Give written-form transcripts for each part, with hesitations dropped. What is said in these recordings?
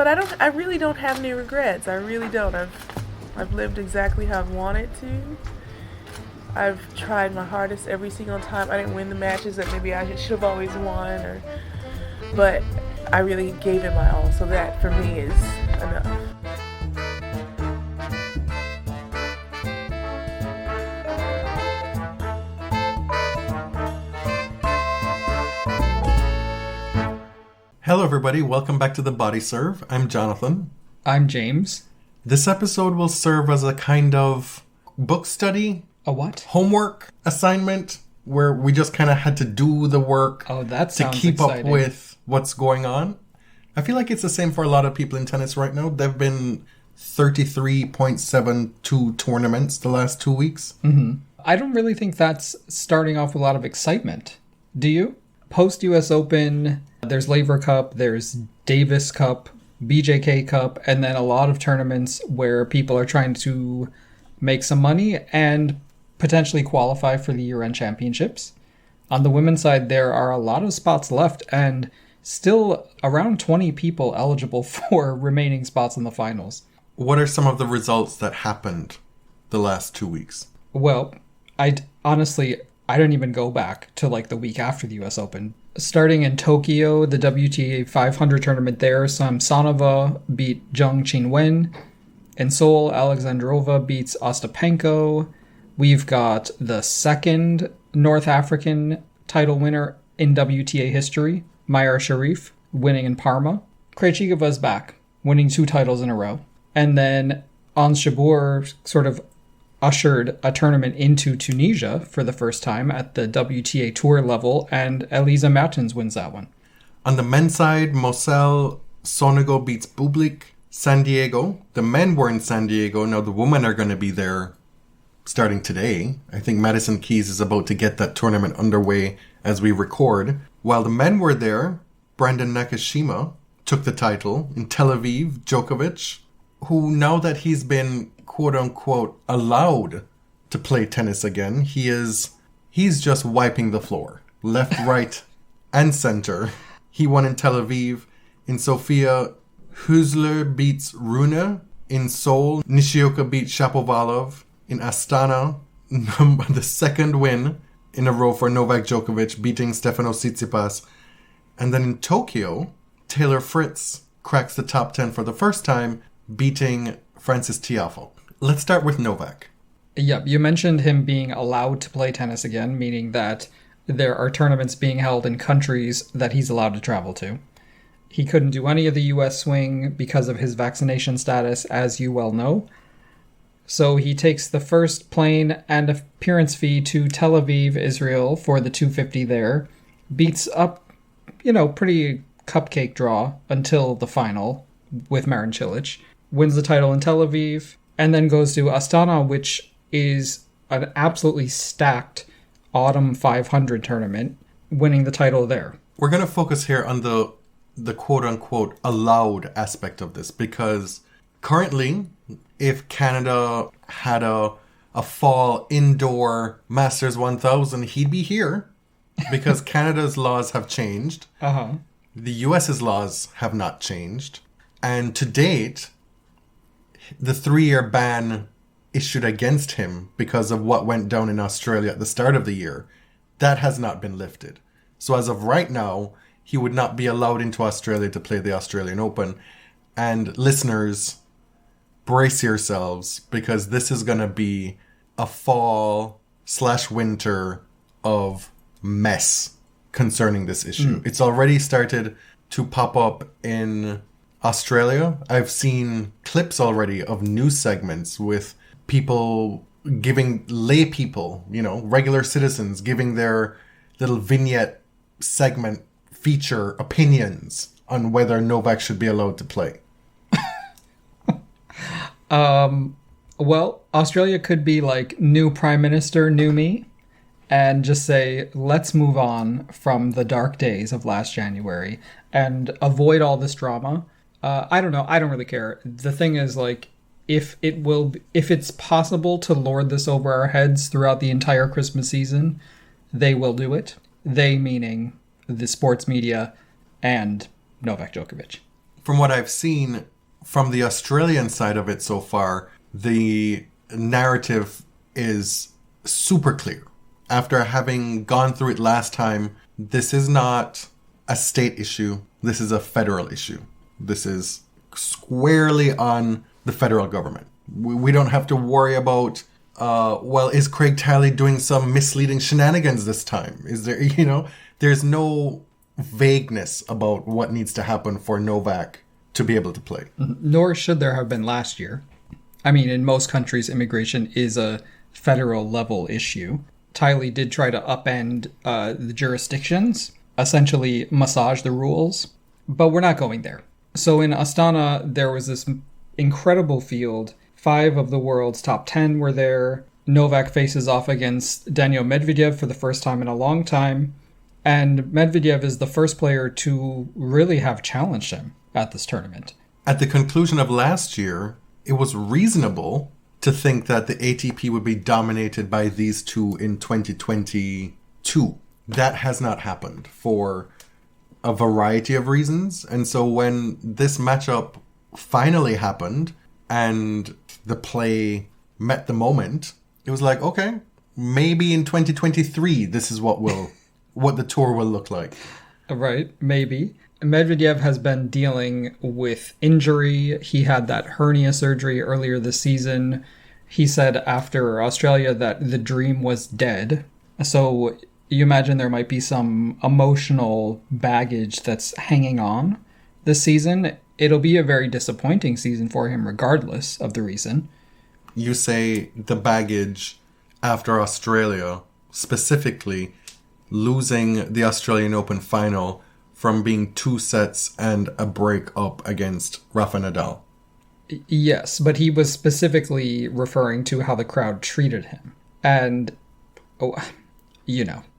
But I really don't have any regrets. I really don't. I've lived exactly how I've wanted to. I've tried my hardest every single time. I didn't win the matches that maybe I should have always won, but I really gave it my all. So that for me is enough. Hello everybody, welcome back to The Body Serve. I'm Jonathan. I'm James. This episode will serve as a kind of book study. A what? Homework assignment where we just kind of had to do the work to keep exciting. up with what's going on. I feel like it's the same for a lot of people in tennis right now. There have been 33.72 tournaments the last 2 weeks. Mm-hmm. I don't really think that's starting off with a lot of excitement. Do you? Post-US Open, there's Laver Cup, there's Davis Cup, BJK Cup, and then a lot of tournaments where people are trying to make some money and potentially qualify for the year-end championships. On the women's side, there are a lot of spots left and still around 20 people eligible for remaining spots in the finals. What are some of the results that happened the last 2 weeks? Well, I didn't even go back to like the week after the US Open. Starting in Tokyo, the WTA 500 tournament there, Samsonova beat Zheng Qinwen. In Seoul, Alexandrova beats Ostapenko. We've got the second North African title winner in WTA history, Mayar Sharif, winning in Parma. Krejcikova's back, winning 2 titles in a row. And then Ons Jabeur sort of ushered a tournament into Tunisia for the first time at the WTA Tour level, and Elisa Mertens wins that one. On the men's side, Moselle Sonego beats Bublik. San Diego, the men were in San Diego. Now the women are going to be there starting today. I think Madison Keys is about to get that tournament underway as we record. While the men were there, Brandon Nakashima took the title. In Tel Aviv, Djokovic, who now that he's been quote-unquote allowed to play tennis again, he's just wiping the floor. Left, right, and center. He won in Tel Aviv. In Sofia, Hüsler beats Rune. In Seoul, Nishioka beats Shapovalov. In Astana, the second win in a row for Novak Djokovic, beating Stefanos Tsitsipas. And then in Tokyo, Taylor Fritz cracks the top 10 for the first time, beating Francis Tiafoe. Let's start with Novak. Yep, you mentioned him being allowed to play tennis again, meaning that there are tournaments being held in countries that he's allowed to travel to. He couldn't do any of the US swing because of his vaccination status, as you well know. So he takes the first plane and appearance fee to Tel Aviv, Israel, for the 250 there. Beats up, pretty cupcake draw until the final with Marin Cilic. Wins the title in Tel Aviv, and then goes to Astana, which is an absolutely stacked Autumn 500 tournament, winning the title there. We're going to focus here on the quote-unquote allowed aspect of this, because currently, if Canada had a fall indoor Masters 1000, he'd be here, because Canada's laws have changed. Uh-huh. The US's laws have not changed. And to date, the 3-year ban issued against him because of what went down in Australia at the start of the year, that has not been lifted. So as of right now, he would not be allowed into Australia to play the Australian Open. And listeners, brace yourselves, because this is going to be a fall/winter of mess concerning this issue. It's already started to pop up in Australia. I've seen clips already of news segments with people giving lay people, regular citizens, giving their little vignette segment feature opinions on whether Novak should be allowed to play. Well, Australia could be like new prime minister, new me, and just say, let's move on from the dark days of last January and avoid all this drama. I don't know. I don't really care. The thing is, like, if it's possible to lord this over our heads throughout the entire Christmas season, they will do it. They meaning the sports media and Novak Djokovic. from what I've seen from the Australian side of it so far, the narrative is super clear. After having gone through it last time, this is not a state issue. This is a federal issue. This is squarely on the federal government. We don't have to worry about, is Craig Tiley doing some misleading shenanigans this time? Is there, there's no vagueness about what needs to happen for Novak to be able to play. Nor should there have been last year. I mean, in most countries, immigration is a federal level issue. Tiley did try to upend the jurisdictions, essentially massage the rules, but we're not going there. So in Astana, there was this incredible field. 5 of the world's top 10 were there. Novak faces off against Daniil Medvedev for the first time in a long time. And Medvedev is the first player to really have challenged him at this tournament. At the conclusion of last year, it was reasonable to think that the ATP would be dominated by these two in 2022. That has not happened for a variety of reasons. And so when this matchup finally happened and the play met the moment, it was like, okay, maybe in 2023, this is what the tour will look like. Right, maybe. Medvedev has been dealing with injury. He had that hernia surgery earlier this season. He said after Australia that the dream was dead. So you imagine there might be some emotional baggage that's hanging on this season. It'll be a very disappointing season for him regardless of the reason. You say the baggage after Australia, specifically losing the Australian Open final from being 2 sets and a break up against Rafa Nadal. Yes, but he was specifically referring to how the crowd treated him. And,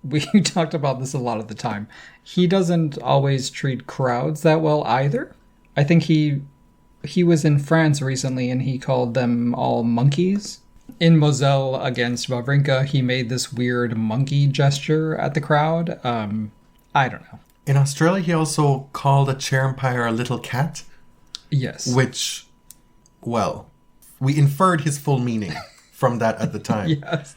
we talked about this a lot at the time. He doesn't always treat crowds that well either. I think he was in France recently and he called them all monkeys. In Moselle against Wawrinka, he made this weird monkey gesture at the crowd. I don't know. In Australia, he also called a chair umpire a little cat. Yes. Which, we inferred his full meaning from that at the time. Yes.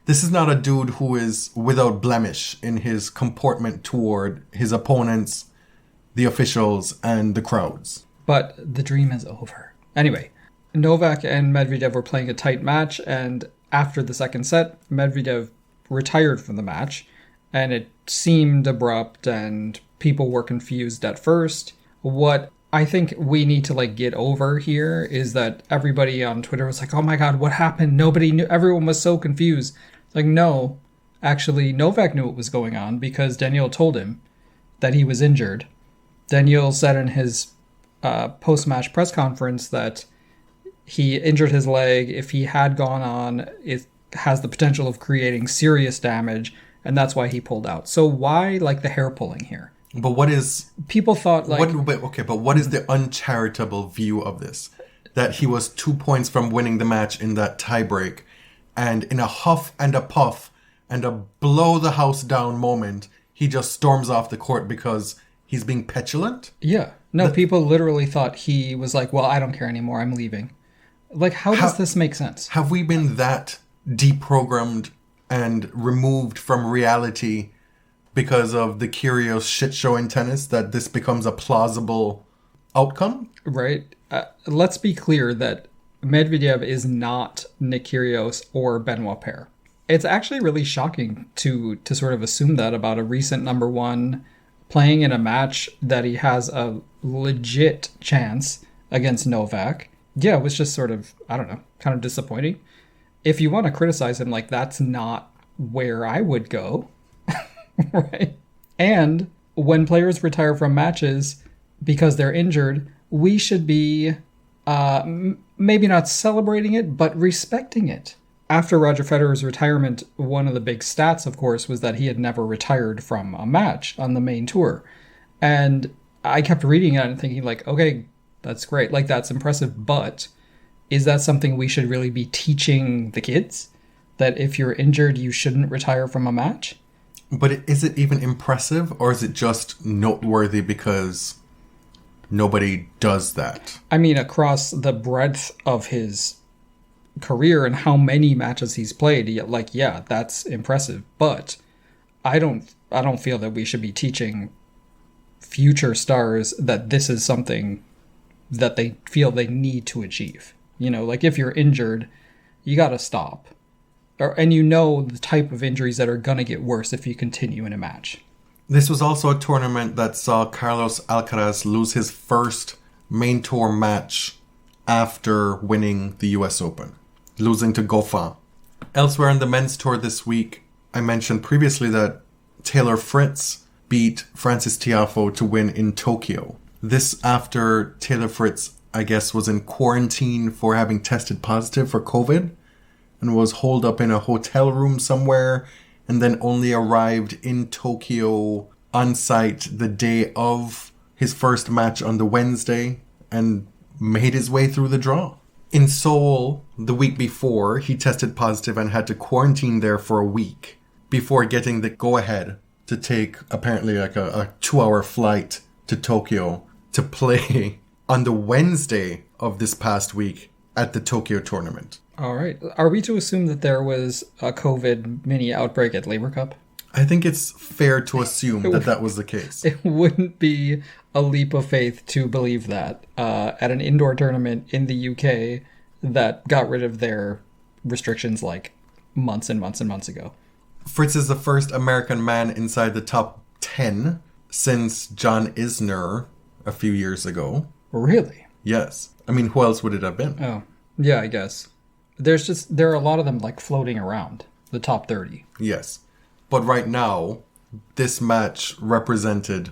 This is not a dude who is without blemish in his comportment toward his opponents, the officials, and the crowds. But the dream is over. Anyway, Novak and Medvedev were playing a tight match, and after the second set, Medvedev retired from the match, and it seemed abrupt, and people were confused at first. What I think we need to get over here is that everybody on Twitter was like, oh my god, what happened? Nobody knew. Everyone was so confused. No, actually, Novak knew what was going on because Daniil told him that he was injured. Daniil said in his post-match press conference that he injured his leg. If he had gone on, it has the potential of creating serious damage, and that's why he pulled out. So why the hair pulling here? But what is... People thought but what is the uncharitable view of this? That he was 2 points from winning the match in that tiebreak, and in a huff and a puff and a blow the house down moment, he just storms off the court because he's being petulant? Yeah. No, people literally thought he was I don't care anymore, I'm leaving. How does this make sense? Have we been that deprogrammed and removed from reality because of the Kyrgios shit show in tennis that this becomes a plausible outcome? Right. Let's be clear that Medvedev is not Nick Kyrgios or Benoit Paire. It's actually really shocking to sort of assume that about a recent number one playing in a match that he has a legit chance against Novak. Yeah, it was just sort of, I don't know, kind of disappointing. If you want to criticize him, that's not where I would go. Right? And when players retire from matches because they're injured, we should be maybe not celebrating it, but respecting it. After Roger Federer's retirement, one of the big stats, of course, was that he had never retired from a match on the main tour. And I kept reading it and thinking okay, that's great. That's impressive. But is that something we should really be teaching the kids? That if you're injured, you shouldn't retire from a match? But is it even impressive, or is it just noteworthy because Nobody does that. I mean, across the breadth of his career and how many matches he's played, like, yeah, that's impressive. But I don't feel that we should be teaching future stars that this is something that they feel they need to achieve. You know, like if you're injured, you got to stop. And you know the type of injuries that are going to get worse if you continue in a match. This was also a tournament that saw Carlos Alcaraz lose his first main tour match after winning the US Open, losing to Goffin. Elsewhere in the men's tour this week, I mentioned previously that Taylor Fritz beat Frances Tiafoe to win in Tokyo. This after Taylor Fritz, I guess, was in quarantine for having tested positive for COVID and was holed up in a hotel room somewhere and then only arrived in Tokyo on site the day of his first match on the Wednesday and made his way through the draw. In Seoul, the week before, he tested positive and had to quarantine there for a week before getting the go-ahead to take apparently like a 2-hour flight to Tokyo to play on the Wednesday of this past week at the Tokyo tournament. All right. Are we to assume that there was a COVID mini outbreak at Labour Cup? I think it's fair to assume that was the case. It wouldn't be a leap of faith to believe that at an indoor tournament in the UK that got rid of their restrictions like months and months and months ago. Fritz is the first American man inside the top 10 since John Isner a few years ago. Really? Yes. I mean, who else would it have been? Oh, yeah, I guess. There are a lot of them like floating around the top 30. Yes. But right now, this match represented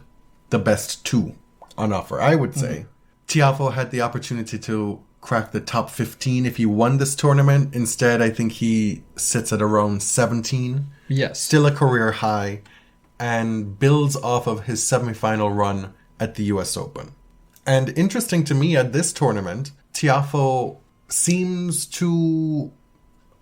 the best two on offer, I would say. Tiafoe had the opportunity to crack the top 15 if he won this tournament. Instead, I think he sits at around 17. Yes. Still a career high and builds off of his semifinal run at the US Open. And interesting to me at this tournament, Tiafoe seems to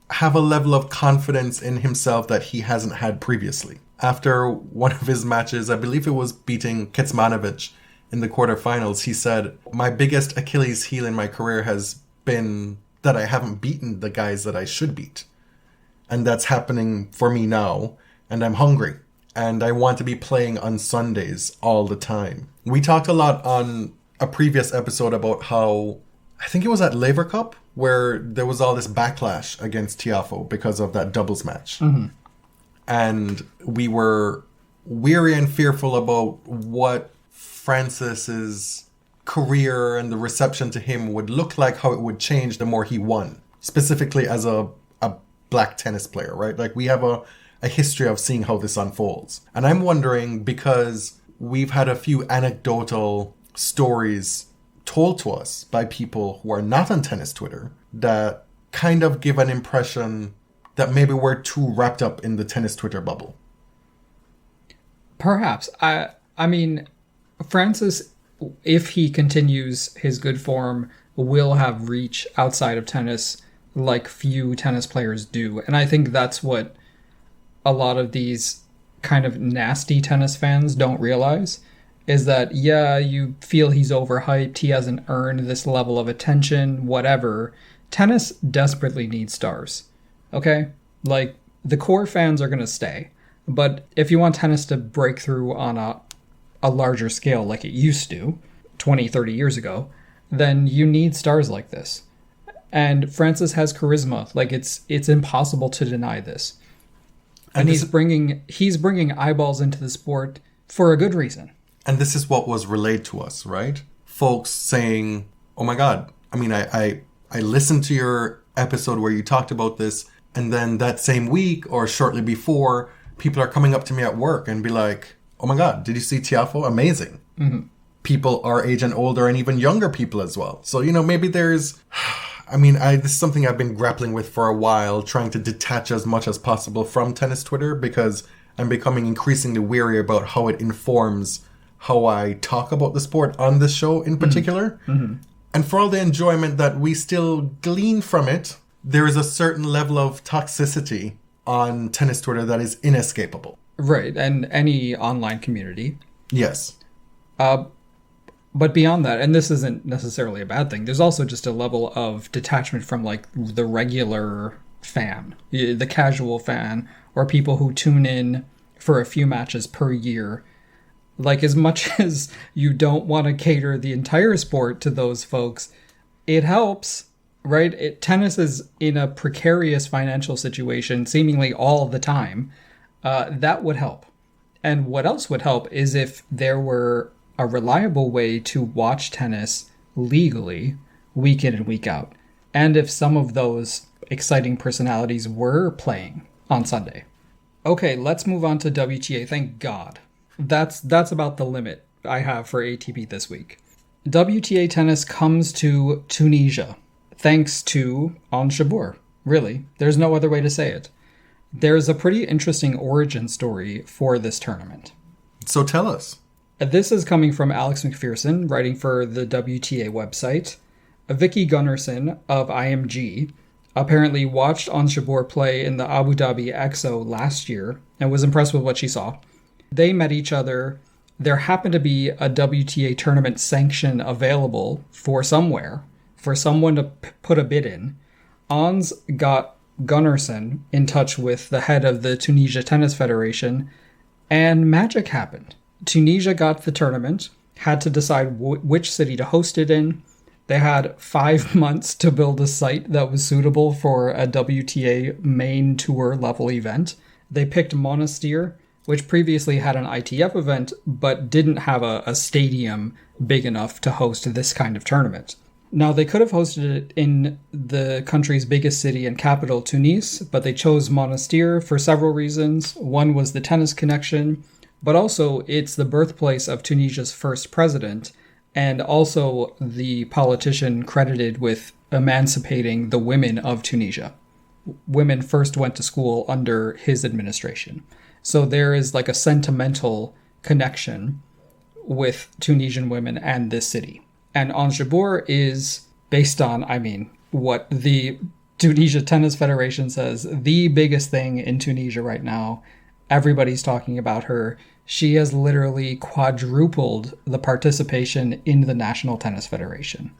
have a level of confidence in himself that he hasn't had previously. After one of his matches, I believe it was beating Kecmanovic in the quarterfinals, he said, "My biggest Achilles heel in my career has been that I haven't beaten the guys that I should beat. And that's happening for me now, and I'm hungry. And I want to be playing on Sundays all the time." We talked a lot on a previous episode about how, I think it was at Laver Cup, where there was all this backlash against Tiafoe because of that doubles match. Mm-hmm. And we were weary and fearful about what Francis's career and the reception to him would look like, how it would change the more he won, specifically as a black tennis player, right? Like we have a history of seeing how this unfolds. And I'm wondering, because we've had a few anecdotal stories told to us by people who are not on tennis Twitter that kind of give an impression that maybe we're too wrapped up in the tennis Twitter bubble. Perhaps. I mean, Francis, if he continues his good form, will have reach outside of tennis like few tennis players do. And I think that's what a lot of these kind of nasty tennis fans don't realize, is that, yeah, you feel he's overhyped, he hasn't earned this level of attention, whatever. Tennis desperately needs stars, okay? Like, the core fans are going to stay. But if you want tennis to break through on a larger scale like it used to 20, 30 years ago, then you need stars like this. And Francis has charisma. Like, it's impossible to deny this. And he's bringing eyeballs into the sport for a good reason. And this is what was relayed to us, right? Folks saying, "Oh my God, I mean, I listened to your episode where you talked about this, and then that same week or shortly before, people are coming up to me at work and be like, 'Oh my God, did you see Tiafoe? Amazing.'" Mm-hmm. People our age and older, and even younger people as well. So, maybe there's... I mean, this is something I've been grappling with for a while, trying to detach as much as possible from tennis Twitter, because I'm becoming increasingly weary about how it informs how I talk about the sport on this show in particular. Mm-hmm. And for all the enjoyment that we still glean from it, there is a certain level of toxicity on tennis Twitter that is inescapable. Right, and any online community. Yes. But beyond that, and this isn't necessarily a bad thing, there's also just a level of detachment from like the regular fan, the casual fan, or people who tune in for a few matches per year. Like, as much as you don't want to cater the entire sport to those folks, it helps, right? Tennis is in a precarious financial situation seemingly all the time. That would help. And what else would help is if there were a reliable way to watch tennis legally week in and week out. And if some of those exciting personalities were playing on Sunday. Okay, let's move on to WTA. Thank God. That's about the limit I have for ATP this week. WTA tennis comes to Tunisia, thanks to Ons Jabeur. Really, there's no other way to say it. There's a pretty interesting origin story for this tournament. So tell us. This is coming from Alex McPherson, writing for the WTA website. Vicky Gunnarsson of IMG apparently watched Ons Jabeur play in the Abu Dhabi Exo last year and was impressed with what she saw. They met each other. There happened to be a WTA tournament sanction available for somewhere, for someone to put a bid in. Ons got Gunnarsson in touch with the head of the Tunisia Tennis Federation, and magic happened. Tunisia got the tournament, had to decide which city to host it in. They had 5 months to build a site that was suitable for a WTA main tour level event. They picked Monastir, which previously had an ITF event, but didn't have a stadium big enough to host this kind of tournament. Now, they could have hosted it in the country's biggest city and capital, Tunis, but they chose Monastir for several reasons. One was the tennis connection, but also it's the birthplace of Tunisia's first president, and also the politician credited with emancipating the women of Tunisia. Women first went to school under his administration. So there is like a sentimental connection with Tunisian women and this city. And Ons Jabeur is based on, what the Tunisia Tennis Federation says, the biggest thing in Tunisia right now. Everybody's talking about her. She has literally quadrupled the participation in the National Tennis Federation.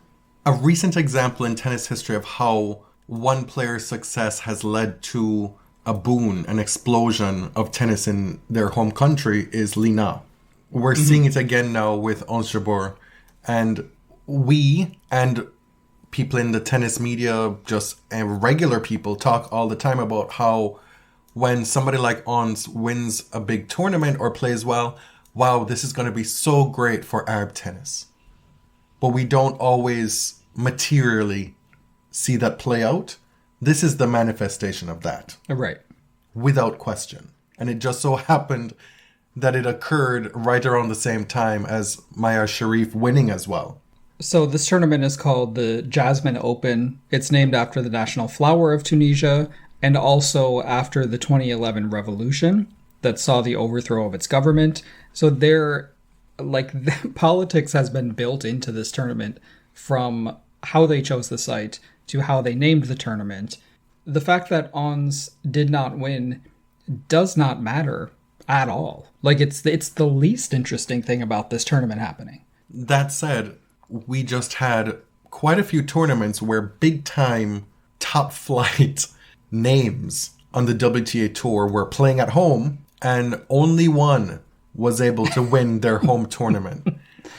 A recent example in tennis history of how one player's success has led to a boon, an explosion of tennis in their home country is Lina. We're seeing it again now with Ons Jabeur. And we and people in the tennis media, just regular people, talk all the time about how when somebody like Ons wins a big tournament or plays well, wow, this is going to be so great for Arab tennis. But we don't always materially see that play out. This is the manifestation of that. Right. Without question. And it just so happened that it occurred right around the same time as Maya Sharif winning as well. So this tournament is called the Jasmine Open. It's named after the national flower of Tunisia and also after the 2011 revolution that saw the overthrow of its government. So politics has been built into this tournament from how they chose the site to how they named the tournament. The fact that Ons did not win does not matter at all. It's the least interesting thing about this tournament happening. That said, we just had quite a few tournaments where big-time, top-flight names on the WTA Tour were playing at home, and only one was able to win their home tournament.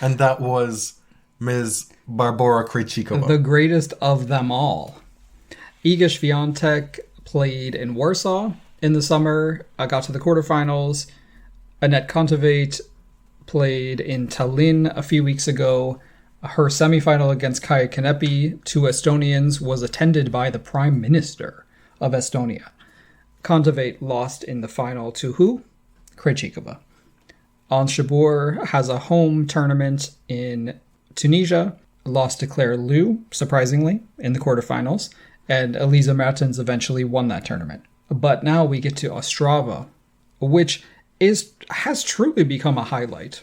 And that was Ms. Barbora Krejcikova. The greatest of them all. Iga Swiatek played in Warsaw in the summer, got to the quarterfinals. Anett Kontaveit played in Tallinn a few weeks ago. Her semifinal against Kaia Kanepi, two Estonians, was attended by the Prime Minister of Estonia. Kontaveit lost in the final to who? Krejcikova. Ons Jabeur has a home tournament in Tunisia, lost to Claire Liu, surprisingly, in the quarterfinals, and Elisa Mertens eventually won that tournament. But now we get to Ostrava, which has truly become a highlight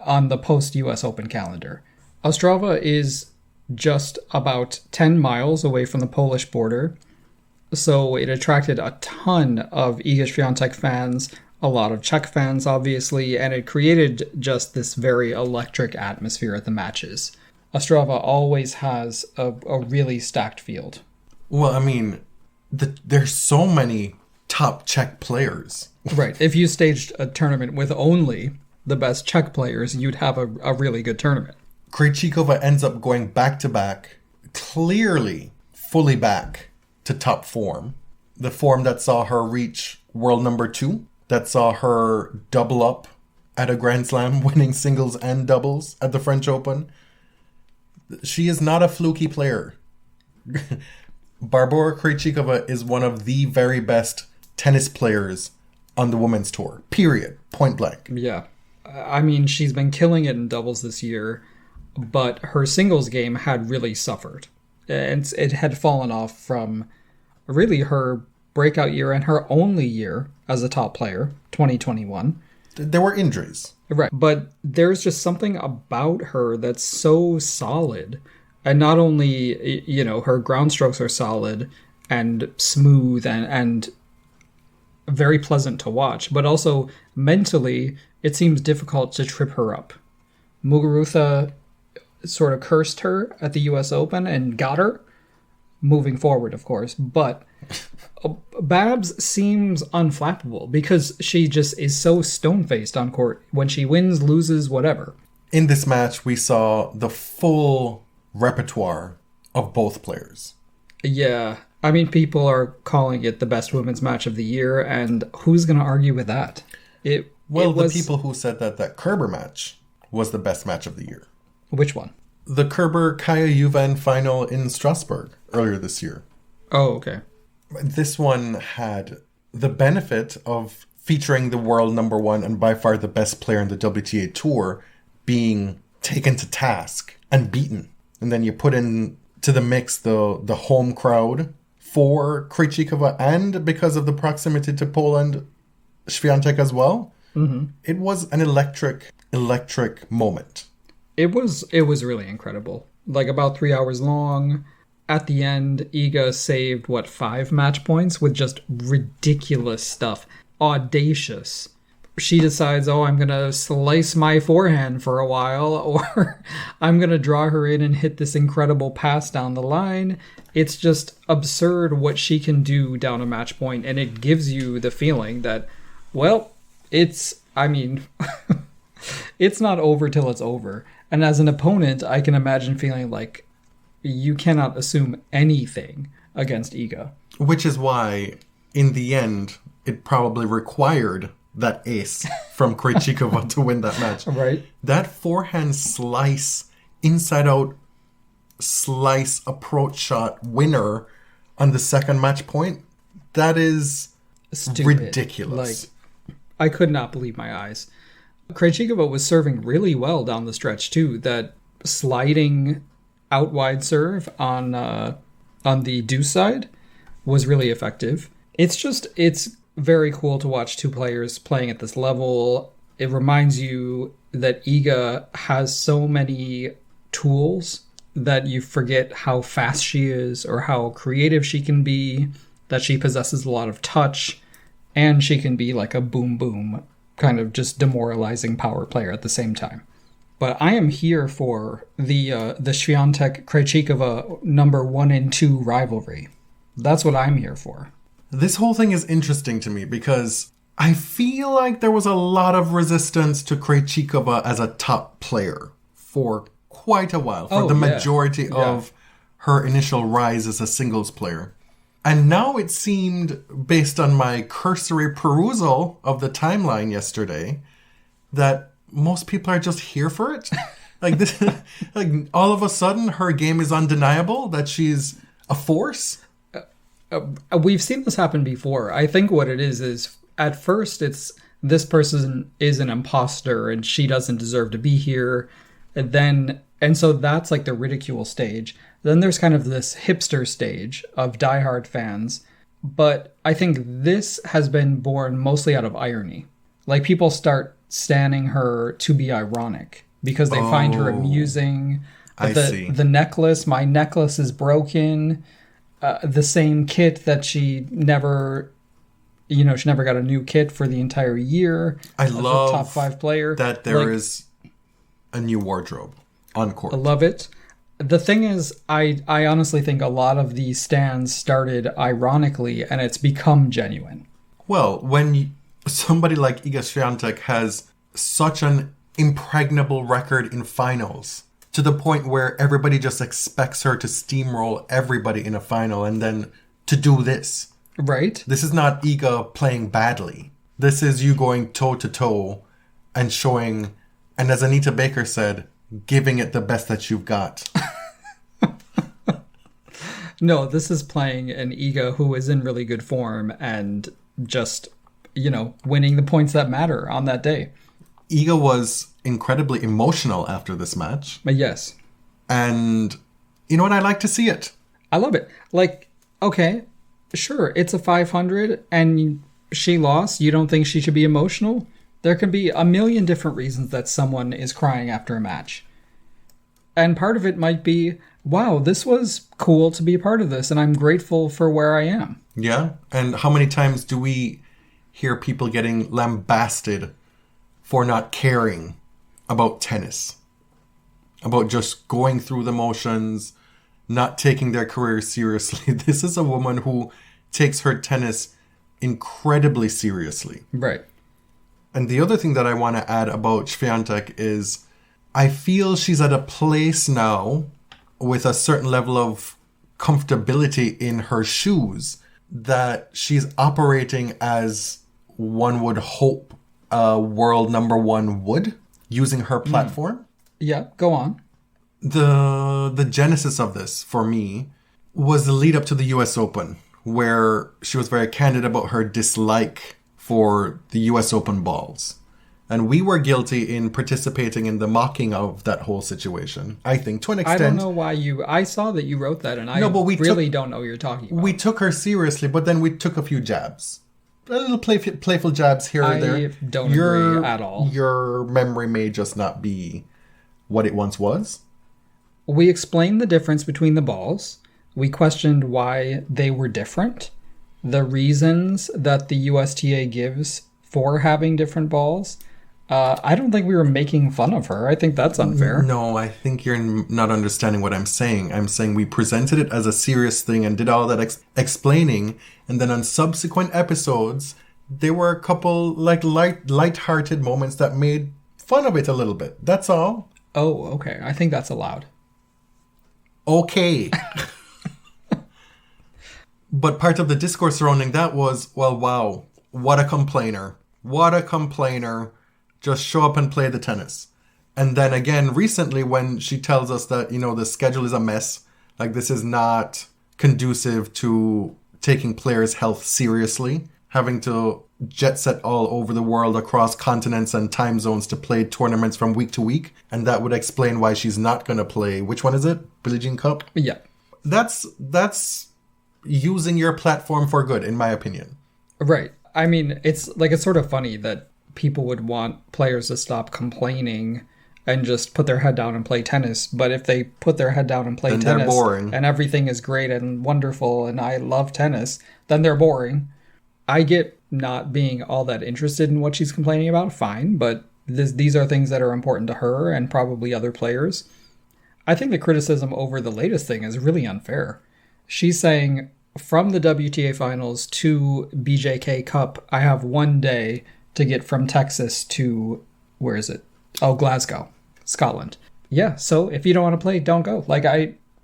on the post-US Open calendar. Ostrava is just about 10 miles away from the Polish border, so it attracted a ton of Iga Swiatek fans, a lot of Czech fans, obviously, and it created just this very electric atmosphere at the matches. Ostrava always has a really stacked field. Well, I mean, there's so many top Czech players. Right. If you staged a tournament with only the best Czech players, you'd have a really good tournament. Krejcikova ends up going back-to-back, clearly fully back to top form. The form that saw her reach world number 2, that saw her double up at a Grand Slam, winning singles and doubles at the French Open. She is not a fluky player. Barbora Krejcikova is one of the very best tennis players on the women's tour. Period. Point blank. Yeah. I mean, she's been killing it in doubles this year, but her singles game had really suffered. And it had fallen off from really her breakout year and her only year as a top player, 2021. There were injuries. Right. But there's just something about her that's so solid. And not only, you know, her ground strokes are solid and smooth and very pleasant to watch, but also mentally, it seems difficult to trip her up. Muguruza sort of cursed her at the US Open and got her, moving forward, of course, but Babs seems unflappable because she just is so stone-faced on court. When she wins, loses, whatever. In this match, we saw the full repertoire of both players. Yeah. I mean, people are calling it the best women's match of the year, and who's going to argue with that? The people who said that Kerber match was the best match of the year. Which one? The Kerber-Kaya Juven final in Strasbourg earlier this year. Oh, okay. This one had the benefit of featuring the world number 1 and by far the best player in the WTA Tour being taken to task and beaten. And then you put in to the mix the home crowd for Krejcikova, and because of the proximity to Poland, Swiatek as well. Mm-hmm. It was an electric moment. It was really incredible. Like about 3 hours long. At the end, Iga saved, 5 match points with just ridiculous stuff. Audacious. She decides, I'm going to slice my forehand for a while, or I'm going to draw her in and hit this incredible pass down the line. It's just absurd what she can do down a match point, and it gives you the feeling that, it's not over till it's over. And as an opponent, I can imagine feeling like you cannot assume anything against Iga. Which is why, in the end, it probably required that ace from Krejcikova to win that match. Right. That forehand slice, inside-out slice approach shot winner on the second match point, that is stupid. Ridiculous. Like, I could not believe my eyes. Krejcikova was serving really well down the stretch, too. That sliding out wide serve on the deuce side was really effective. It's very cool to watch two players playing at this level. It reminds you that Iga has so many tools that you forget how fast she is or how creative she can be, that she possesses a lot of touch, and she can be like a boom kind of just demoralizing power player at the same time. But I am here for the Swiatek Krejcikova number 1 and 2 rivalry. That's what I'm here for. This whole thing is interesting to me because I feel like there was a lot of resistance to Krejcikova as a top player for quite a while, for the majority of her initial rise as a singles player. And now it seemed, based on my cursory perusal of the timeline yesterday, that most people are just here for it. Like this, like all of a sudden her game is undeniable, that she's a force. We've seen this happen before. I think what it is at first it's this person is an imposter and she doesn't deserve to be here. And so that's like the ridicule stage. Then there's kind of this hipster stage of diehard fans. But I think this has been born mostly out of irony. Like people start standing her to be ironic because they find her amusing. I see. The necklace, my necklace is broken. The same kit that she never, She never got a new kit for the entire year. I as love a top 5 player. that there is a new wardrobe on court. I love it. The thing is, I honestly think a lot of these stands started ironically, and it's become genuine. Well, when somebody like Iga Swiatek has such an impregnable record in finals, to the point where everybody just expects her to steamroll everybody in a final and then to do this. Right. This is not Iga playing badly. This is you going toe-to-toe and showing, and as Anita Baker said, giving it the best that you've got. No, this is playing an Iga who is in really good form and just, winning the points that matter on that day. Iga was incredibly emotional after this match. But yes. And you know what? I like to see it. I love it. Okay, sure, it's a 500 and she lost. You don't think she should be emotional? There can be a million different reasons that someone is crying after a match. And part of it might be, wow, this was cool to be a part of this, and I'm grateful for where I am. Yeah, and how many times do we hear people getting lambasted for not caring about tennis? About just going through the motions, not taking their career seriously. This is a woman who takes her tennis incredibly seriously. Right. And the other thing that I want to add about Swiatek is I feel she's at a place now with a certain level of comfortability in her shoes that she's operating as one would hope a world number one would, using her platform. Yeah, go on. The genesis of this, for me, was the lead up to the US Open, where she was very candid about her dislike for the US Open balls. And we were guilty in participating in the mocking of that whole situation, I think, to an extent. I don't know why I saw that you wrote that, and I really don't know what you're talking about. We took her seriously, but then we took a few jabs. A little playful jabs here and there. I don't agree at all. Your memory may just not be what it once was. We explained the difference between the balls. We questioned why they were different. The reasons that the USTA gives for having different balls. I don't think we were making fun of her. I think that's unfair. No, I think you're not understanding what I'm saying. I'm saying we presented it as a serious thing and did all that explaining. And then on subsequent episodes, there were a couple light-hearted moments that made fun of it a little bit. That's all. Oh, okay. I think that's allowed. Okay. But part of the discourse surrounding that was, well, wow, what a complainer. What a complainer. Just show up and play the tennis. And then again, recently when she tells us that, the schedule is a mess, this is not conducive to taking players' health seriously, having to jet set all over the world across continents and time zones to play tournaments from week to week. And that would explain why she's not going to play. Which one is it? Billie Jean Cup? Yeah. That's using your platform for good, in my opinion. Right. I mean, it's sort of funny that people would want players to stop complaining and just put their head down and play tennis. But if they put their head down and play tennis, they're boring, and everything is great and wonderful and I love tennis, then they're boring. I get not being all that interested in what she's complaining about, fine, but these are things that are important to her and probably other players. I think the criticism over the latest thing is really unfair. She's saying, from the WTA Finals to BJK Cup, I have one day to get from Texas to, where is it? Oh, Glasgow, Scotland. Yeah, so if you don't want to play, don't go.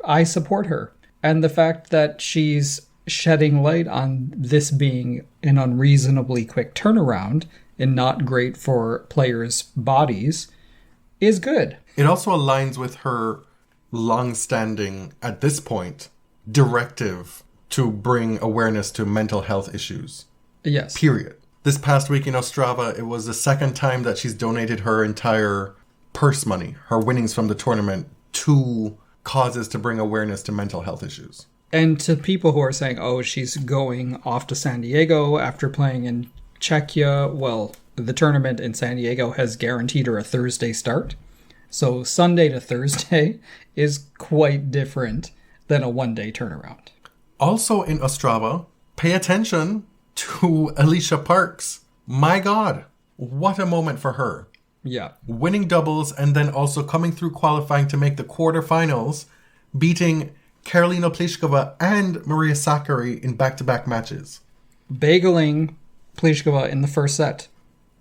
I support her. And the fact that she's shedding light on this being an unreasonably quick turnaround and not great for players' bodies is good. It also aligns with her long-standing, at this point, directive to bring awareness to mental health issues. Yes. Period. This past week in Ostrava, it was the second time that she's donated her entire purse money, her winnings from the tournament, to causes to bring awareness to mental health issues. And to people who are saying, oh, she's going off to San Diego after playing in Czechia, well, the tournament in San Diego has guaranteed her a Thursday start. So Sunday to Thursday is quite different than a one-day turnaround. Also in Ostrava, pay attention to Alicia Parks. My God, what a moment for her. Yeah. Winning doubles and then also coming through qualifying to make the quarterfinals, beating Karolina Pliskova and Maria Sakkari in back-to-back matches. Bageling Pliskova in the first set.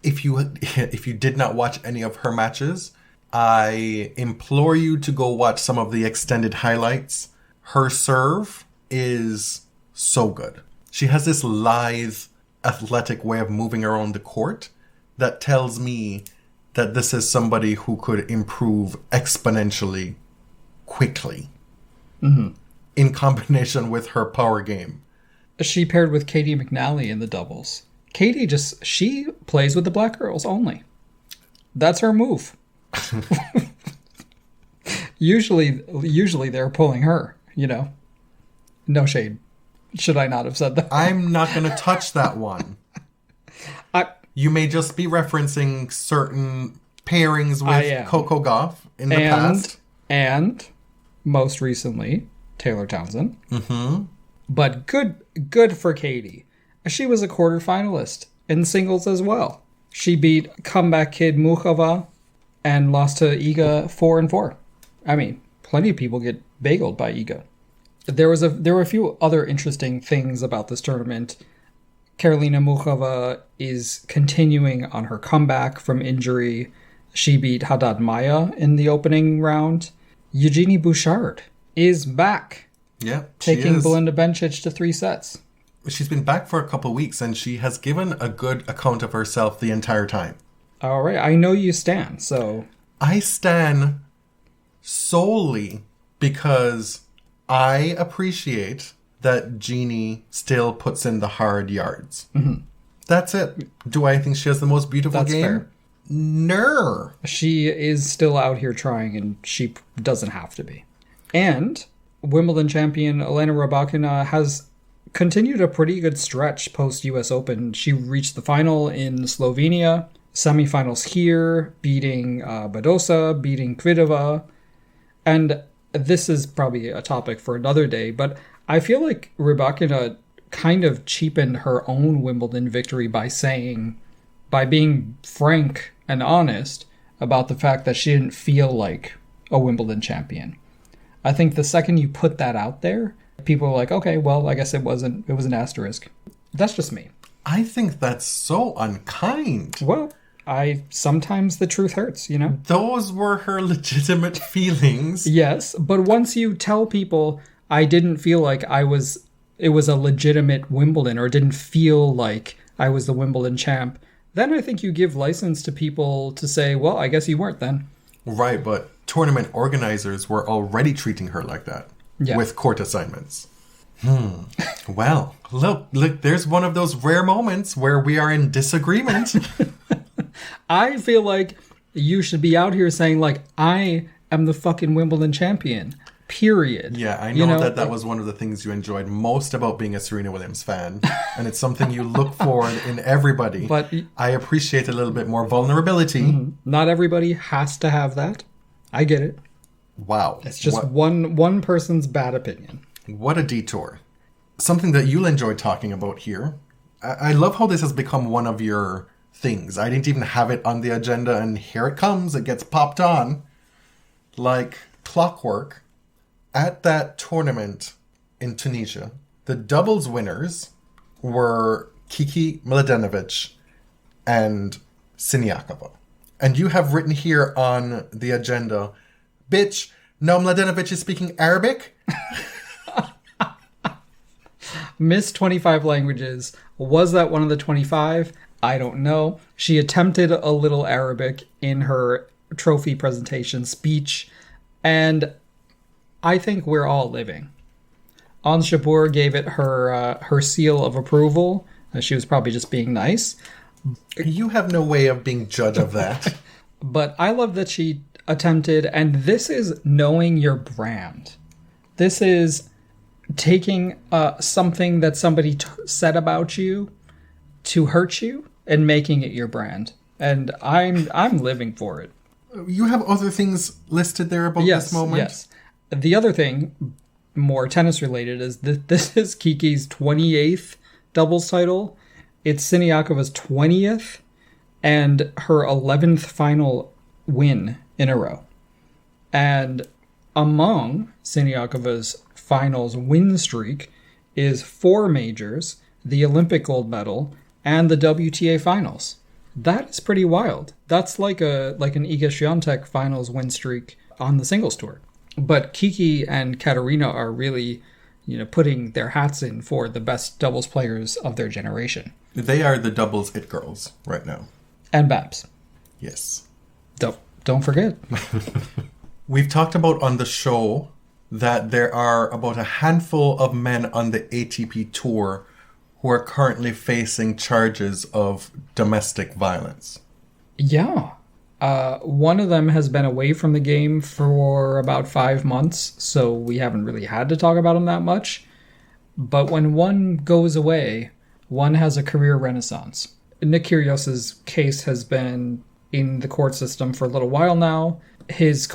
If you did not watch any of her matches, I implore you to go watch some of the extended highlights. Her serve is so good. She has this lithe, athletic way of moving around the court that tells me that this is somebody who could improve exponentially quickly in combination with her power game. She paired with Katie McNally in the doubles. Katie she plays with the black girls only. That's her move. Usually they're pulling her, No shade. Should I not have said that? I'm not going to touch that one. You may just be referencing certain pairings with Coco Gauff in the past. And most recently, Taylor Townsend. Mm-hmm. But good for Katie. She was a quarterfinalist in singles as well. She beat comeback kid Muchova and lost to Iga 4-4. I mean, plenty of people get bageled by Iga. There were a few other interesting things about this tournament. Karolina Muchova is continuing on her comeback from injury. She beat Haddad Maia in the opening round. Eugenie Bouchard is back. Yeah, taking Belinda Bencic to 3 sets. She's been back for a couple of weeks, and she has given a good account of herself the entire time. All right, I know you stan, so... I stan solely because I appreciate that Jeannie still puts in the hard yards. Mm-hmm. That's it. Do I think she has the most beautiful game? Fair. No. She is still out here trying, and she doesn't have to be. And Wimbledon champion Elena Rybakina has continued a pretty good stretch post-US Open. She reached the final in Slovenia, semifinals here, beating Badosa, beating Kvitova. And this is probably a topic for another day, but I feel like Rybakina kind of cheapened her own Wimbledon victory by being frank and honest about the fact that she didn't feel like a Wimbledon champion. I think the second you put that out there, people are like, okay, well, I guess it was an asterisk. That's just me. I think that's so unkind. Well, sometimes the truth hurts, Those were her legitimate feelings. Yes, but once you tell people I didn't feel like it was a legitimate Wimbledon, or didn't feel like I was the Wimbledon champ, then I think you give license to people to say, well, I guess you weren't then. Right, but tournament organizers were already treating her like that with court assignments. Well, look, there's one of those rare moments where we are in disagreement. I feel like you should be out here saying, like, I am the fucking Wimbledon champion. Period. Yeah, I know that was one of the things you enjoyed most about being a Serena Williams fan. And it's something you look for in everybody. But I appreciate a little bit more vulnerability. Mm-hmm. Not everybody has to have that. I get it. Wow. It's just one person's bad opinion. What a detour. Something that you'll enjoy talking about here. I love how this has become one of your things. I didn't even have it on the agenda, and here it comes. It gets popped on like clockwork. At that tournament in Tunisia, the doubles winners were Kiki Mladenovic and Siniakova. And you have written here on the agenda, bitch, no, Mladenovic is speaking Arabic? Miss 25 languages. Was that one of the 25? I don't know. She attempted a little Arabic in her trophy presentation speech, and I think we're all living. Ons Jabeur gave it her seal of approval. She was probably just being nice. You have no way of being judge of that. But I love that she attempted, and this is knowing your brand. This is taking something that somebody said about you to hurt you and making it your brand. And I'm living for it. You have other things listed there about this moment? Yes. The other thing, more tennis related, is that this is Kiki's 28th doubles title. It's Siniakova's 20th and her 11th final win in a row. And among Siniakova's finals win streak is 4 majors, the Olympic gold medal, and the WTA finals. That is pretty wild. That's like an Iga Swiatek finals win streak on the singles tour. But Kiki and Katerina are really, putting their hats in for the best doubles players of their generation. They are the doubles it girls right now. And Babs. Yes. Don't forget. We've talked about on the show that there are about a handful of men on the ATP Tour who are currently facing charges of domestic violence. Yeah. One of them has been away from the game for about 5 months, so we haven't really had to talk about him that much. But when one goes away, one has a career renaissance. Nick Kyrgios' case has been in the court system for a little while now. His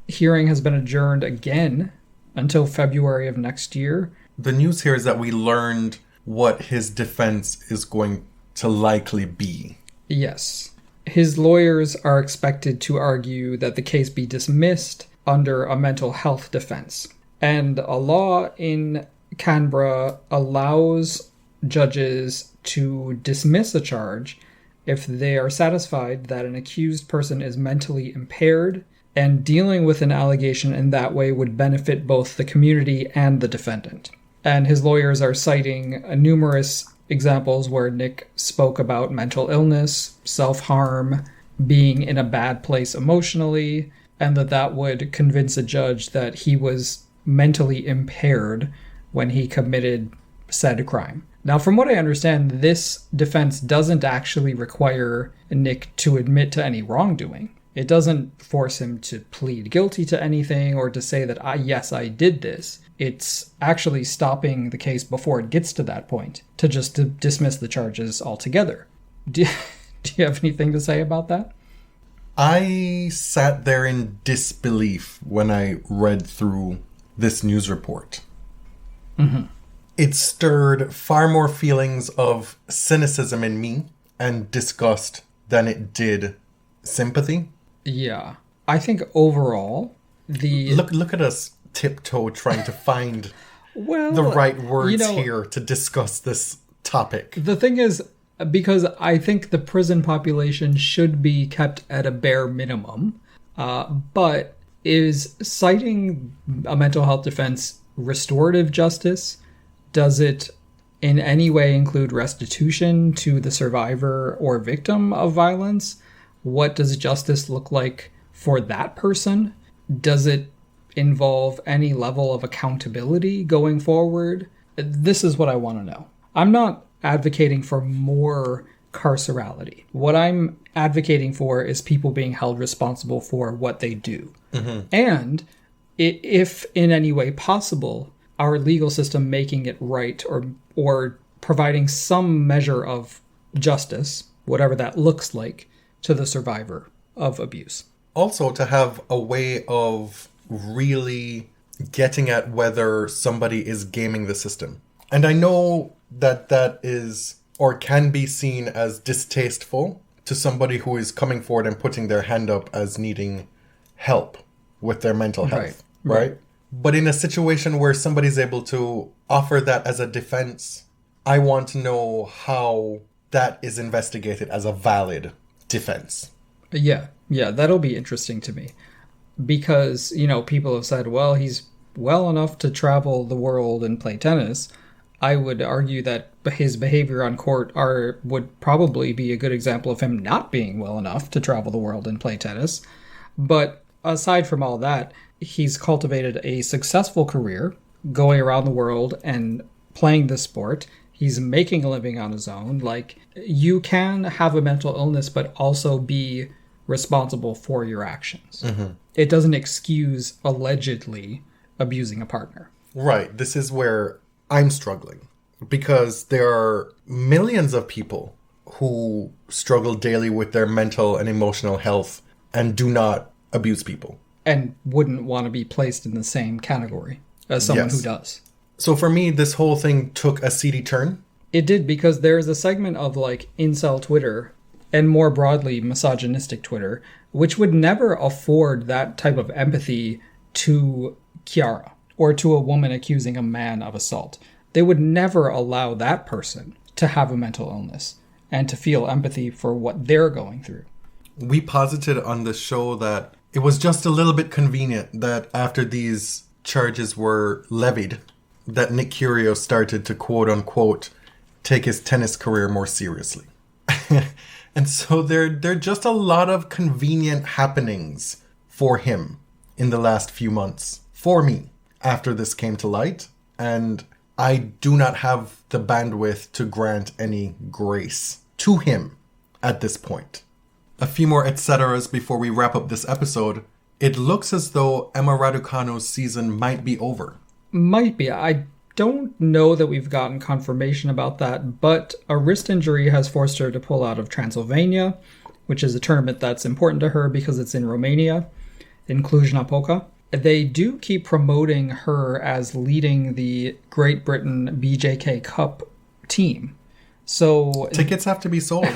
hearing has been adjourned again until February of next year. The news here is that we learned what his defense is going to likely be. Yes. His lawyers are expected to argue that the case be dismissed under a mental health defense. And a law in Canberra allows judges to dismiss a charge if they are satisfied that an accused person is mentally impaired, and dealing with an allegation in that way would benefit both the community and the defendant. And his lawyers are citing numerous examples where Nick spoke about mental illness, self-harm, being in a bad place emotionally, and that would convince a judge that he was mentally impaired when he committed said crime. Now, from what I understand, this defense doesn't actually require Nick to admit to any wrongdoing. It doesn't force him to plead guilty to anything or to say that, yes, I did this. It's actually stopping the case before it gets to that point, to just dismiss the charges altogether. Do you have anything to say about that? I sat there in disbelief when I read through this news report. Mm-hmm. It stirred far more feelings of cynicism in me and disgust than it did sympathy. Yeah. I think overall, Look at us tiptoe trying to find the right words here to discuss this topic. The thing is, because I think the prison population should be kept at a bare minimum, but is citing a mental health defense restorative justice? Does it in any way include restitution to the survivor or victim of violence? What does justice look like for that person? Does it involve any level of accountability going forward? This is what I want to know. I'm not advocating for more carcerality. What I'm advocating for is people being held responsible for what they do. Mm-hmm. And if in any way possible, our legal system making it right or providing some measure of justice, whatever that looks like, to the survivor of abuse. Also, to have a way of really getting at whether somebody is gaming the system. And I know that is or can be seen as distasteful to somebody who is coming forward and putting their hand up as needing help with their mental health, right? But in a situation where somebody's able to offer that as a defense, I want to know how that is investigated as a valid defense. Yeah, that'll be interesting to me. Because, people have said, well, he's well enough to travel the world and play tennis. I would argue that his behavior on court would probably be a good example of him not being well enough to travel the world and play tennis. But aside from all that, he's cultivated a successful career going around the world and playing the sport. He's making a living on his own. Like, you can have a mental illness, but also be responsible for your actions. Mm-hmm. It doesn't excuse allegedly abusing a partner. Right. This is where I'm struggling. Because there are millions of people who struggle daily with their mental and emotional health and do not abuse people. And wouldn't want to be placed in the same category as someone who does. So for me, this whole thing took a seedy turn It did, because there's a segment of like incel Twitter and more broadly misogynistic Twitter, which would never afford that type of empathy to Chiara or to a woman accusing a man of assault. They would never allow that person to have a mental illness and to feel empathy for what they're going through. We posited on the show that it was just a little bit convenient that after these charges were levied, that Nick Kyrgios started to quote unquote take his tennis career more seriously. And so there are just a lot of convenient happenings for him in the last few months, for me, after this came to light. And I do not have the bandwidth to grant any grace to him at this point. A few more et ceteras before we wrap up this episode. It looks as though Emma Raducanu's season might be over. Might be. I don't know that we've gotten confirmation about that, but a wrist injury has forced her to pull out of Transylvania, which is a tournament that's important to her because it's in Romania, in Cluj-Napoca. They do keep promoting her as leading the Great Britain BJK Cup team. So tickets have to be sold.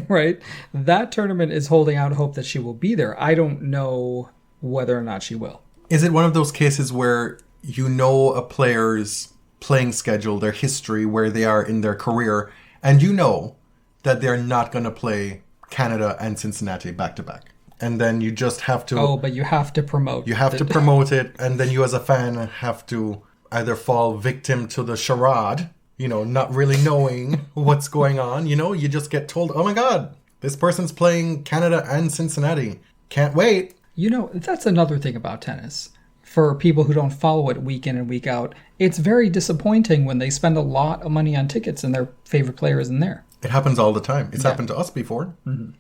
Right? That tournament is holding out hope that she will be there. I don't know whether or not she will. Is it one of those cases where you know a player's playing schedule, their history, where they are in their career, and you know that they're not going to play Canada and Cincinnati back to back? And then you just have to... Oh, but you have to promote. You have to promote it, and then you as a fan have to either fall victim to the charade, you know, not really knowing what's going on. You know, you just get told, oh my God, this person's playing Canada and Cincinnati. Can't wait. You know, that's another thing about tennis. For people who don't follow it week in and week out, it's very disappointing when they spend a lot of money on tickets and their favorite player isn't there. It happens all the time. It's happened to us before. Mm-hmm.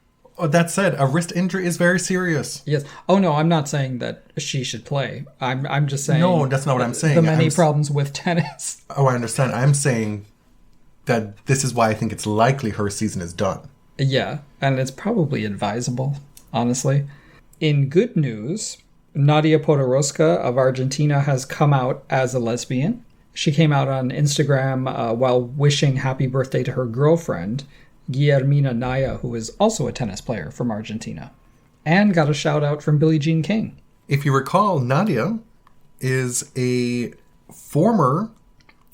That said, a wrist injury is very serious. Yes. Oh, no, I'm not saying that she should play. I'm just saying... No, that's not what I'm saying. The many problems with tennis. Oh, I understand. I'm saying that this is why I think it's likely her season is done. Yeah, and it's probably advisable, honestly. In good news, Nadia Podoroska of Argentina has come out as a lesbian. She came out on Instagram while wishing happy birthday to her girlfriend, Guillermina Naya, who is also a tennis player from Argentina, and got a shout out from Billie Jean King. If you recall, Nadia is a former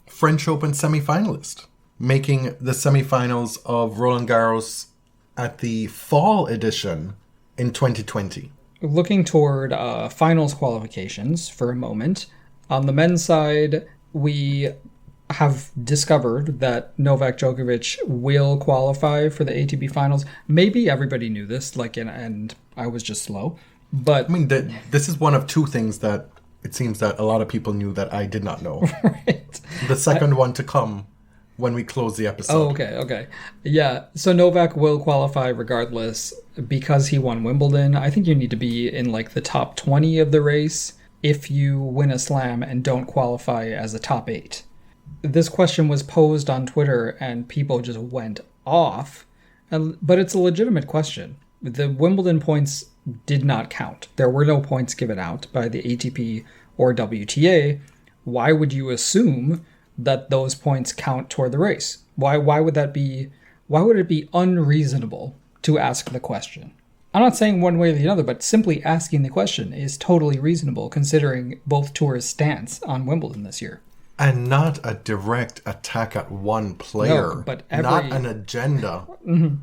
French Open semifinalist, making the semifinals of Roland Garros at the fall edition in 2020. Looking toward finals qualifications for a moment, on the men's side, we have discovered that Novak Djokovic will qualify for the ATP finals. Maybe everybody knew this, and I was just slow. But I mean, this is one of two things that it seems that a lot of people knew that I did not know. Right. The second one to come when we close the episode. Oh, okay. Yeah, so Novak will qualify regardless because he won Wimbledon. I think you need to be in the top 20 of the race if you win a slam and don't qualify as a top 8. This question was posed on Twitter and people just went off, but it's a legitimate question. The Wimbledon points did not count. There were no points given out by the ATP or WTA. Why would you assume that those points count toward the race? Why would that be? Why would it be unreasonable to ask the question? I'm not saying one way or the other, but simply asking the question is totally reasonable considering both tours' stance on Wimbledon this year. And not a direct attack at one player. No, but not an agenda. Mm-hmm.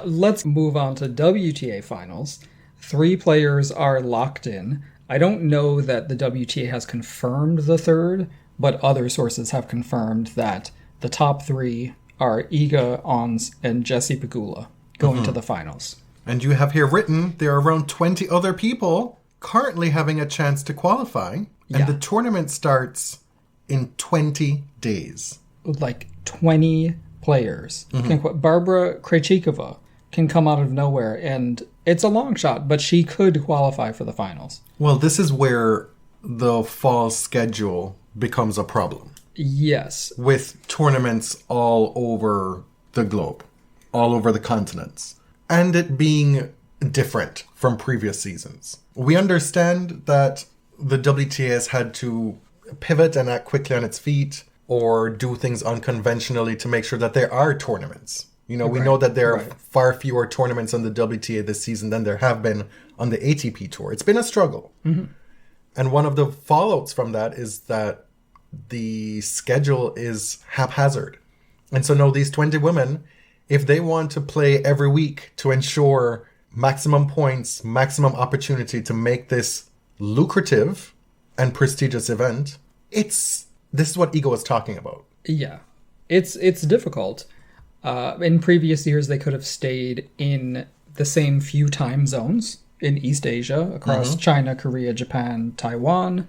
Let's move on to WTA Finals. 3 players are locked in. I don't know that the WTA has confirmed the third, but other sources have confirmed that the top 3 are Iga, Ons, and Jessie Pegula going to the finals. And you have here written there are around 20 other people currently having a chance to qualify. And the tournament starts in 20 days. 20 players. Barbara Krejcikova can come out of nowhere, and it's a long shot, but she could qualify for the finals. Well, this is where the fall schedule becomes a problem. Yes. With tournaments all over the globe, all over the continents, and it being different from previous seasons. We understand that the WTA has had to pivot and act quickly on its feet or do things unconventionally to make sure that there are tournaments. You know, we Right, know that there are right. far fewer tournaments on the WTA this season than there have been on the ATP Tour. It's been a struggle. And one of the fallouts from that is that the schedule is haphazard. And so now these 20 women, if they want to play every week to ensure maximum points, maximum opportunity to make this lucrative and prestigious event, this is what Ego is talking about. Yeah, it's difficult. In previous years, they could have stayed in the same few time zones in East Asia, across China, Korea, Japan, Taiwan.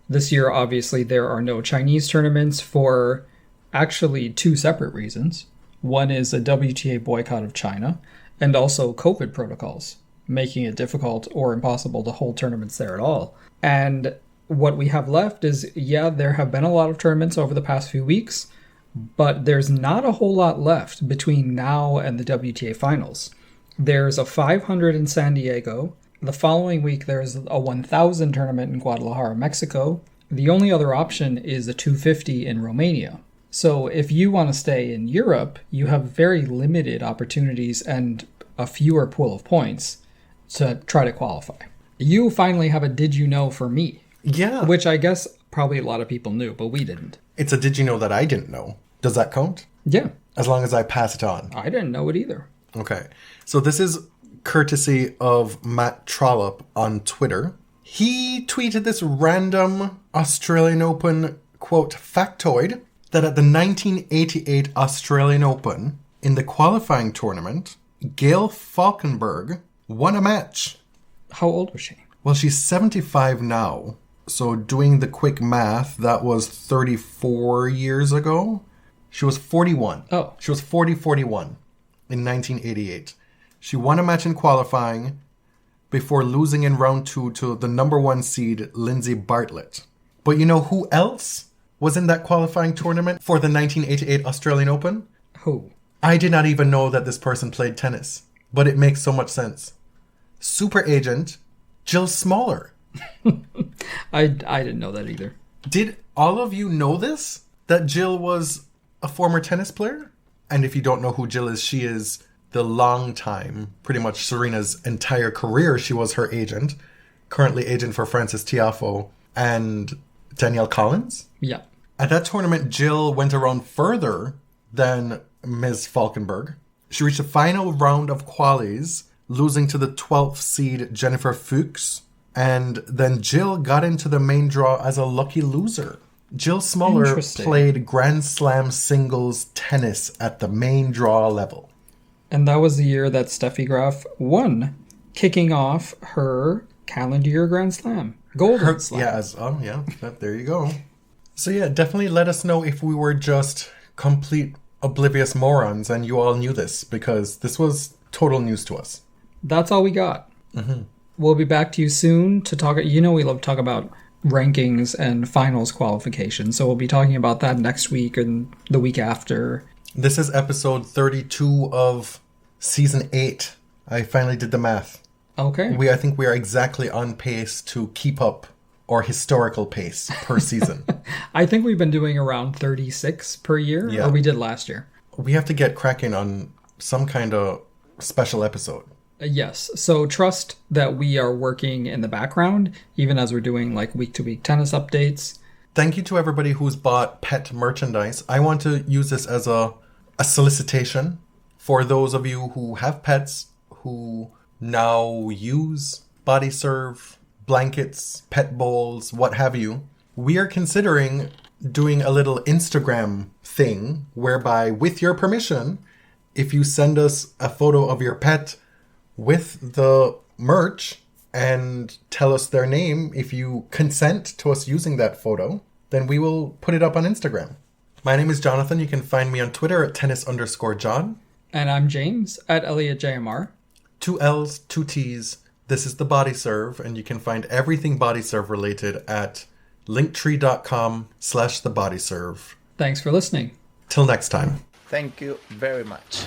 This year, obviously, there are no Chinese tournaments for actually two separate reasons. One is a WTA boycott of China, and also COVID protocols, making it difficult or impossible to hold tournaments there at all. And what we have left is, there have been a lot of tournaments over the past few weeks, but there's not a whole lot left between now and the WTA Finals. There's a 500 in San Diego. The following week, there's a 1,000 tournament in Guadalajara, Mexico. The only other option is a 250 in Romania. So if you want to stay in Europe, you have very limited opportunities and a fewer pool of points to try to qualify. You finally have a did you know for me. Yeah. Which I guess probably a lot of people knew, but we didn't. It's a did you know that I didn't know. Does that count? Yeah. As long as I pass it on. I didn't know it either. Okay. So this is courtesy of Matt Trollope on Twitter. He tweeted this random Australian Open, quote, factoid that at the 1988 Australian Open, in the qualifying tournament, Gail Falkenberg won a match. How old was she? Well, she's 75 now. So doing the quick math, that was 34 years ago. She was 41. Oh. She was 41 in 1988. She won a match in qualifying before losing in round 2 to the number 1 seed, Lindsay Bartlett. But you know who else was in that qualifying tournament for the 1988 Australian Open? Who? I did not even know that this person played tennis, but it makes so much sense. Super agent Jill Smaller. I didn't know that either. Did all of you know this? That Jill was a former tennis player? And if you don't know who Jill is, she is the long time, pretty much Serena's entire career, she was her agent. Currently agent for Frances Tiafoe and Danielle Collins. Yeah. At that tournament, Jill went around further than Ms. Falkenberg. She reached the final round of qualies, losing to the 12th seed Jennifer Fuchs. And then Jill got into the main draw as a lucky loser. Jill Smaller Interesting. played Grand Slam singles tennis at the main draw level. And that was the year that Steffi Graf won, kicking off her calendar year Grand Slam. Golden Slam. Yeah, there you go. So yeah, definitely let us know if we were just complete oblivious morons and you all knew this, because this was total news to us. That's all we got. Mm-hmm. We'll be back to you soon to talk. You know we love to talk about rankings and finals qualification, so we'll be talking about that next week and the week after. This is episode 32 of season 8. I finally did the math. Okay. I think we are exactly on pace to keep up our historical pace per season. I think we've been doing around 36 per year, Yeah. or we did last year. We have to get cracking on some kind of special episode. Yes. So trust that we are working in the background, even as we're doing like week-to-week tennis updates. Thank you to everybody who's bought pet merchandise. I want to use this as a solicitation for those of you who have pets who now use body serve, blankets, pet bowls, what have you. We are considering doing a little Instagram thing whereby, with your permission, if you send us a photo of your pet with the merch and tell us their name, if you consent to us using that photo, then we will put it up on Instagram. My name is Jonathan. You can find me on Twitter at tennis_John. And I'm James at ElliotJMR. 2 L's, 2 T's. This is the Body Serve, and you can find everything Body Serve related at linktree.com/thebodyserve. Thanks for listening. Till next time. Thank you very much.